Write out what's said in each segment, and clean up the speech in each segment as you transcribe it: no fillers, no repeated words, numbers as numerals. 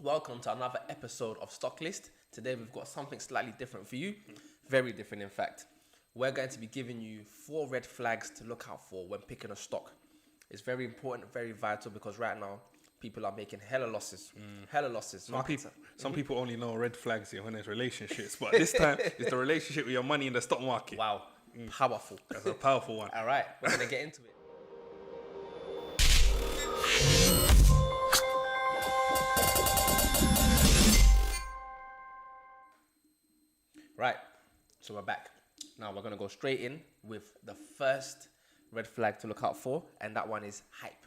Welcome to another episode of Stocklist. Today we've got something slightly different for you. Very different, in fact. We're going to be giving you 4 red flags to look out for when picking a stock. It's very important, very vital, because right now people are making hella losses. Hella losses. Some people only know red flags when there's relationships, but this time it's the relationship with your money in the stock market. Wow. Powerful. That's a powerful one. All right, we're going to get into it. Right, so we're back. Now we're going to go straight in with the first red flag to look out for, and that one is hype.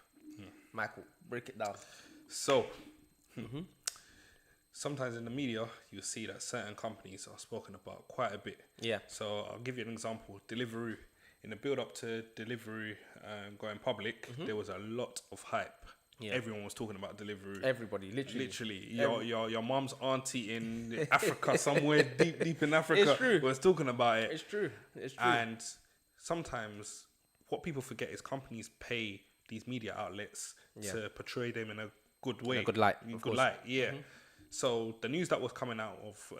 Michael, break it down. So, sometimes in the media, you see that certain companies are spoken about quite a bit. Yeah. So, I'll give you an example. Deliveroo. In the build-up to Deliveroo going public, there was a lot of hype. Yeah. Everyone was talking about Deliveroo. Everybody, literally. Your mom's auntie in Africa, somewhere deep in Africa, was talking about it. It's true. And sometimes what people forget is companies pay these media outlets to portray them in a good way. In a good light. Good light, yeah. So the news that was coming out of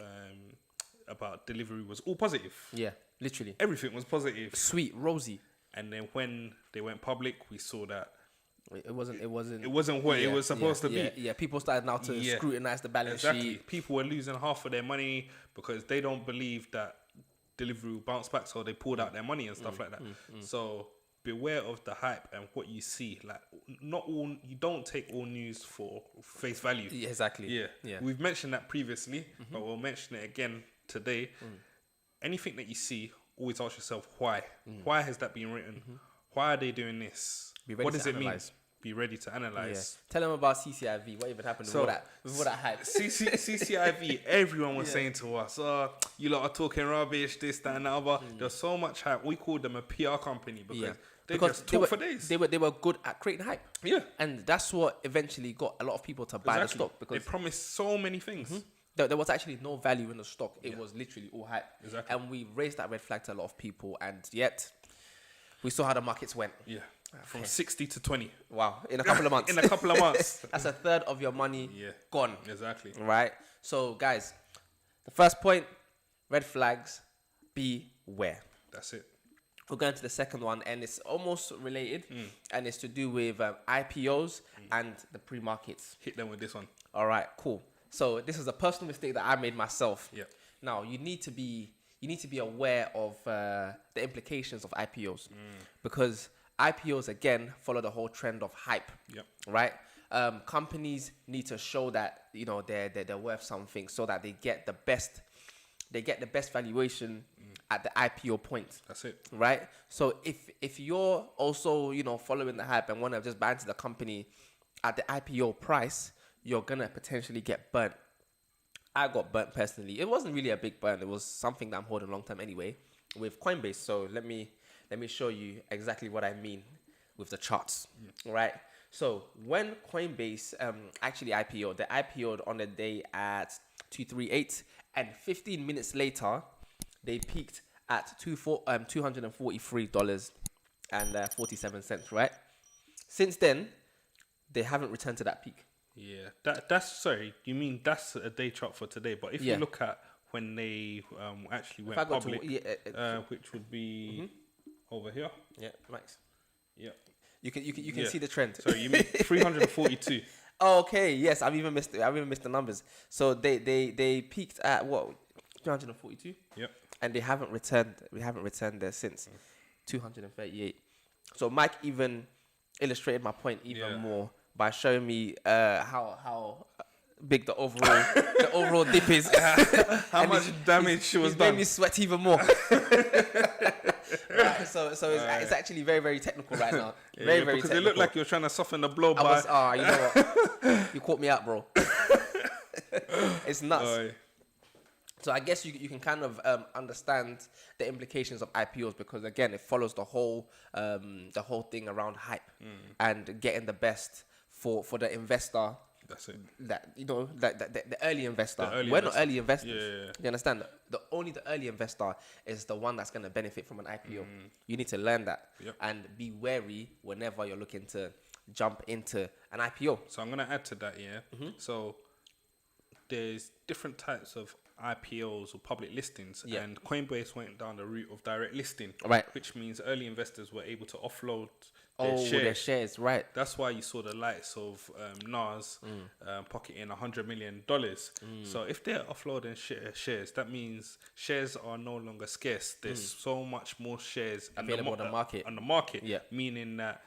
about Deliveroo was all positive. Yeah, literally. Everything was positive. Sweet, rosy. And then when they went public, we saw that It wasn't what it was supposed to be. Yeah, people started now to scrutinize the balance sheet. People were losing half of their money because they don't believe that Deliveroo bounced back, so they pulled out their money and stuff like that. So beware of the hype and what you see. Like, you don't take all news for face value. Yeah, exactly. Yeah. We've mentioned that previously, but we'll mention it again today. Anything that you see, always ask yourself why. Why has that been written? Why are they doing this? What does it mean? Be ready to analyze. Yeah. Tell them about CCIV. What even happened with all that hype? CCIV, everyone was saying to us, you lot are talking rubbish, this, that, and the other. There's so much hype. We called them a PR company because they just talk for days. They were good at creating hype. Yeah. And that's what eventually got a lot of people to buy the stock. Because they promised so many things. There was actually no value in the stock. It was literally all hype. Exactly. And we raised that red flag to a lot of people, and yet we saw how the markets went. Yeah. From 60 to 20. Wow. In a couple of months. That's a third of your money gone. Exactly. Right? So, guys, the first point, red flags, beware. That's it. We're going to the second one, and it's almost related, and it's to do with IPOs and the pre-markets. Hit them with this one. All right, cool. So this is a personal mistake that I made myself. Yeah. Now, you need to be aware of the implications of IPOs because IPOs, again, follow the whole trend of hype, right? Companies need to show that, they're worth something so that they get the best valuation at the IPO point. That's it. Right? So if you're also, following the hype and want to just buy into the company at the IPO price, you're going to potentially get burnt. I got burnt personally. It wasn't really a big burn. It was something that I'm holding long term anyway with Coinbase. So let me show you exactly what I mean with the charts, right? So when Coinbase actually IPO'd, they IPO'd on the day at 238, and 15 minutes later, they peaked at $243.47, right? Since then, they haven't returned to that peak. Yeah, sorry, you mean that's a day chart for today? But if you look at when they actually went public, which would be over here. Yeah, Max. Yeah. You can see the trend. So you mean 342? Okay, yes, I've even missed the numbers. So they peaked at what, 342? Yep. And they haven't returned. We haven't returned there since 238. So Mike even illustrated my point even more by showing me how big the overall dip is. How much damage was done. Made me sweat even more. Right, so it's actually very, very technical right now. Very because technical. it looked like you're trying to soften the blow you know what? You caught me out, bro. It's nuts. So I guess you can kind of understand the implications of IPOs because, again, it follows the whole thing around hype and getting the best for the investor. That's it. The early investor. We're not early investors. Yeah. You understand? The early investor is the one that's going to benefit from an IPO. You need to learn that and be wary whenever you're looking to jump into an IPO. So I'm going to add to that, So there's different types of IPOs or public listings, Yeah. and Coinbase went down the route of direct listing, Right. which means early investors were able to offload Their shares, right? That's why you saw the likes of NAS pocketing $100 million. So if they're offloading shares, that means shares are no longer scarce. There's so much more shares Available on the market. Yeah. Meaning that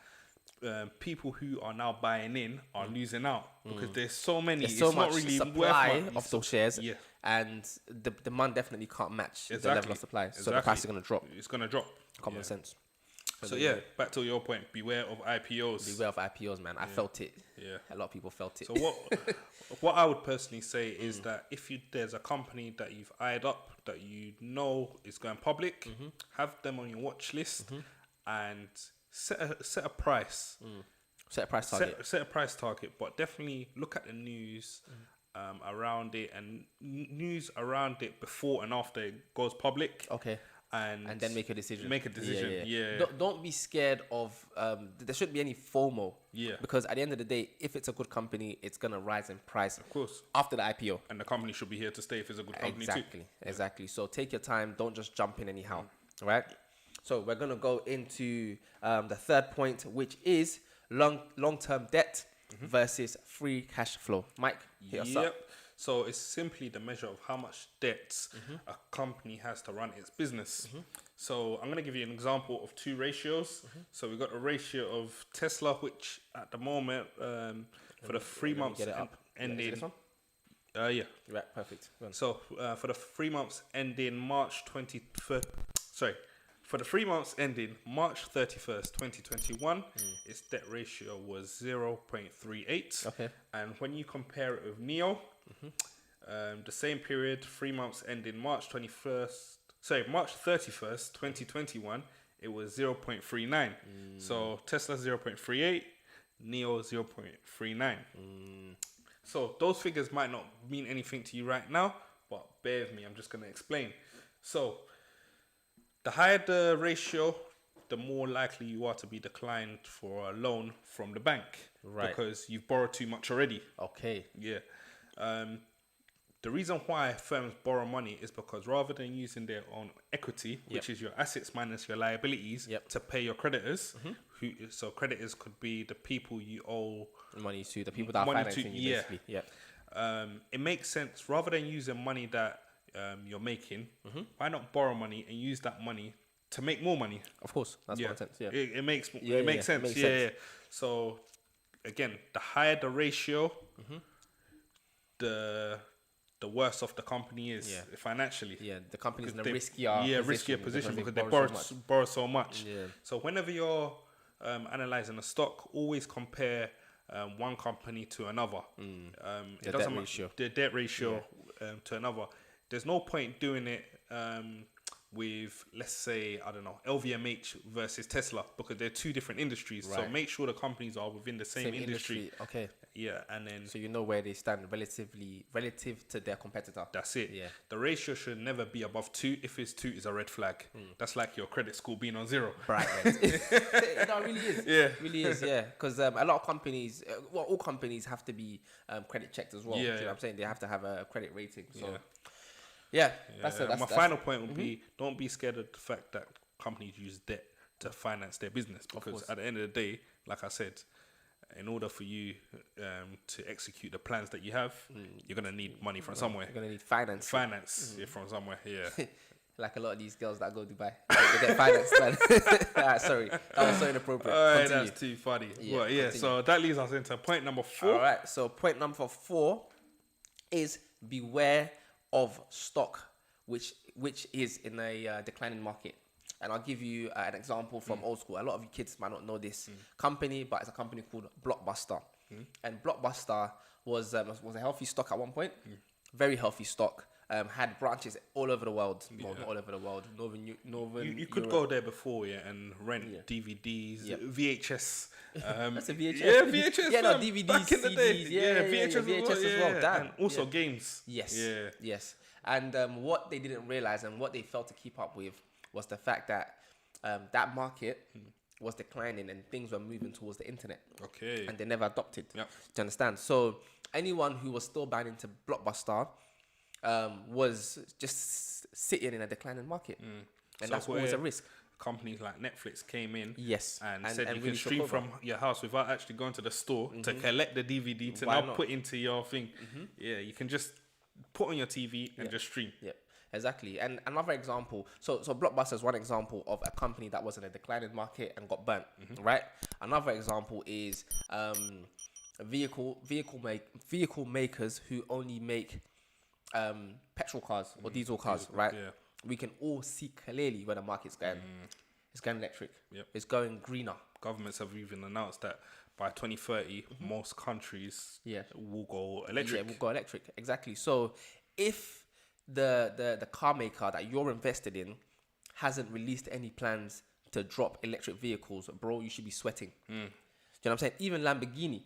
people who are now buying in are losing out because there's so many. There's so it's much not really supply worth of those shares, Yeah. and the demand definitely can't match the Exactly. level of supply. So the price is going to drop. It's going to drop. Common sense. So yeah, back to your point. Beware of IPOs. Beware of IPOs, man. I felt it. Yeah. A lot of people felt it. So what I would personally say is that if there's a company that you've eyed up that you know is going public, have them on your watch list and set a price. Set a price target. Set a price target, but definitely look at the news around it and news around it before and after it goes public. Okay. And then make a decision. Yeah. Don't be scared of. There shouldn't be any FOMO. Yeah. Because at the end of the day, if it's a good company, it's gonna rise in price. Of course. After the IPO. And the company should be here to stay if it's a good company too. Exactly. So take your time. Don't just jump in anyhow. Right. So we're gonna go into the third point, which is long-term debt versus free cash flow. Mike, hit us up. So it's simply the measure of how much debt a company has to run its business. So I'm going to give you an example of two ratios. So we've got a ratio of Tesla, which at the moment for the 3 months ending. This one? Yeah. Right, perfect. So for the 3 months ending for the 3 months ending March 31st, 2021, its debt ratio was 0.38. Okay. And when you compare it with NEO, the same period, 3 months ending March 31st, 2021, it was 0.39. So Tesla 0.38, NEO 0.39. So those figures might not mean anything to you right now, but bear with me, I'm just going to explain. So the higher the ratio, the more likely you are to be declined for a loan from the bank. Right. Because you've borrowed too much already. Okay. Yeah. The reason why firms borrow money is because rather than using their own equity, which is your assets minus your liabilities, to pay your creditors, so creditors could be the people you owe money to, the people that are financing you, basically. Yeah. It makes sense, rather than using money that you're making, why not borrow money and use that money to make more money? Of course, that's what sense. Yeah, it makes sense. Yeah. So again, the higher the ratio, the worse off the company is financially. Yeah, the company's in a riskier position because they borrow so much. Yeah. So whenever you're analyzing a stock, always compare one company to another. It doesn't matter the debt ratio to another. There's no point doing it with, let's say, I don't know, LVMH versus Tesla, because they're two different industries. Right. So make sure the companies are within the same industry. Okay. Yeah, and then so you know where they stand relative to their competitor. That's it. Yeah. The ratio should never be above 2. If it's 2, it's a red flag. That's like your credit score being on 0. Right. It really is. Yeah. Really is. Yeah. Because a lot of companies, all companies have to be credit checked as well. Yeah. You know what I'm saying? They have to have a credit rating. So. Yeah, that's my final point would be: don't be scared of the fact that companies use debt to finance their business, because at the end of the day, like I said, in order for you to execute the plans that you have, you're gonna need money from somewhere. You're gonna need finance from somewhere. Yeah. Like a lot of these girls that go to Dubai, they get financed. Alright, sorry, that was so inappropriate. Alright, that's too funny. Yeah, so that leads us into point number 4. All right, so point number 4 is beware of stock which is in a declining market. And I'll give you an example from old school. A lot of you kids might not know this company, but it's a company called Blockbuster. And Blockbuster was a healthy stock at one point, very healthy stock. Had branches all over the world. Well, not all over the world. Northern. You could go there before, and rent DVDs, VHS. That's a VHS. Yeah, VHS. Yeah, no, DVDs, back in the CDs. day. VHS as well. Damn. And also games. Yes. Yes. And what they didn't realize and what they failed to keep up with was the fact that that market was declining and things were moving towards the internet. Okay. And they never adopted. Yep. Do you understand? So anyone who was still buying into Blockbuster was just sitting in a declining market, and So that's always a risk. Companies like Netflix came in, Yes, and said you really can stream took over. from your house without actually going to the store to collect the DVD to Why now not? put into your thing. Yeah, you can just put on your TV and just stream. Yep, exactly. And another example, so Blockbuster is one example of a company that was in a declining market and got burnt, right? Another example is vehicle makers who only make petrol cars or diesel cars, right? Yeah. We can all see clearly where the market's going. It's going electric. Yep. It's going greener. Governments have even announced that by 2030, most countries Yeah. will go electric. Yeah, we'll go electric. Exactly. So if the car maker that you're invested in hasn't released any plans to drop electric vehicles, bro, you should be sweating. Do you know what I'm saying? Even Lamborghini,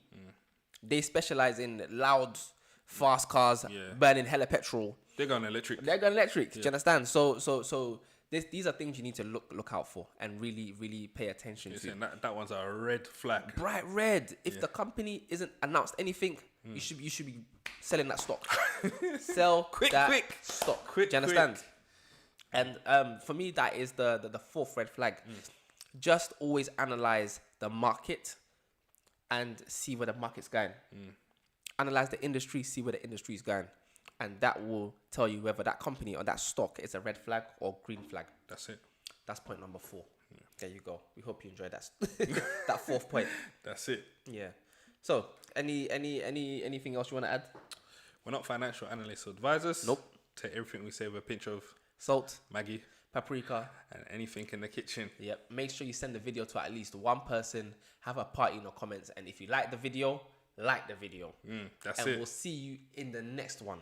they specialize in loud, fast cars, burning hella petrol. They're going electric. They're going electric. Do you understand? So these are things you need to look out for and really pay attention to. Saying that one's a red flag. Bright red. If the company isn't announced anything, you should be selling that stock. Sell quick stock. Quick, do you understand? And for me, that is the fourth red flag. Just always analyze the market and see where the market's going. Analyze the industry, see where the industry is going. And that will tell you whether that company or that stock is a red flag or green flag. That's it. That's point number 4. There you go. We hope you enjoyed that that fourth point. That's it. Yeah. So, anything else you want to add? We're not financial analysts or advisors. Nope. Take everything we say with a pinch of Salt, Maggie, paprika, and anything in the kitchen. Yep. Make sure you send the video to at least one person. Have a party in the comments, and if you like the video, like the video. That's and it. we'll see you in the next one.